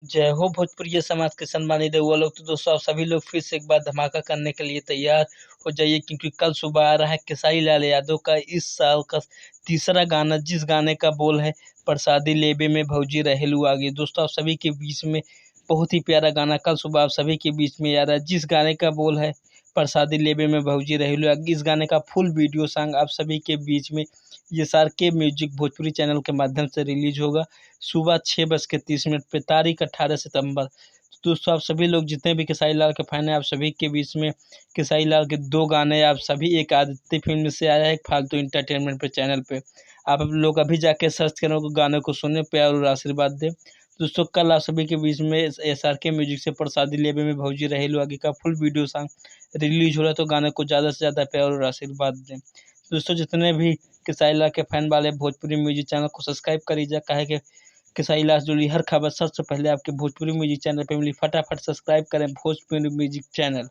जय हो भोजपुरिया समाज के सम्मानित रउआ लोग। तो दोस्तों आप सभी लोग फिर से एक बार धमाका करने के लिए तैयार हो जाइए, क्योंकि कल सुबह आ रहा है खेसारी लाल यादव का इस साल का तीसरा गाना, जिस गाने का बोल है प्रसादी लेबे में भौजी रहेलू आगे। दोस्तों आप सभी के बीच में बहुत ही प्यारा गाना कल सुबह आप सभी के बीच में आ रहा है, जिस गाने का बोल है प्रसादी लेबे में भौजी रहेलू आगे। इस गाने का फुल वीडियो सॉन्ग आप सभी के बीच में ये SRK म्यूजिक भोजपुरी चैनल के माध्यम से रिलीज होगा सुबह 6:30 पे, तारीख 18 सितंबर। तो दोस्तों आप सभी लोग जितने भी खेसारी लाल के फैन हैं, आप सभी के बीच में खेसारी लाल के दो गाने आप सभी, एक आदित्य फिल्म से आया है, एक फालतू इंटरटेनमेंट पे चैनल पे। आप लोग अभी जाके सर्च करें, गाने को सुने, प्यार और आशीर्वाद दें। दोस्तों कल आप सभी के बीच में SRK म्यूजिक से प्रसादी लेबे में भौजी रहेलू आगे का फुल वीडियो सॉन्ग रिलीज हो रहा है, तो गाने को ज़्यादा से ज़्यादा प्यार और आशीर्वाद दें। दोस्तों जितने भी खेसारी लाल के फैन वाले भोजपुरी म्यूजिक चैनल को सब्सक्राइब करिए, काहे कि खेसारी लाल से जुड़ी हर खबर सबसे पहले आपके भोजपुरी म्यूजिक चैनल पे मिली। फटाफट सब्सक्राइब करें भोजपुरी म्यूजिक चैनल।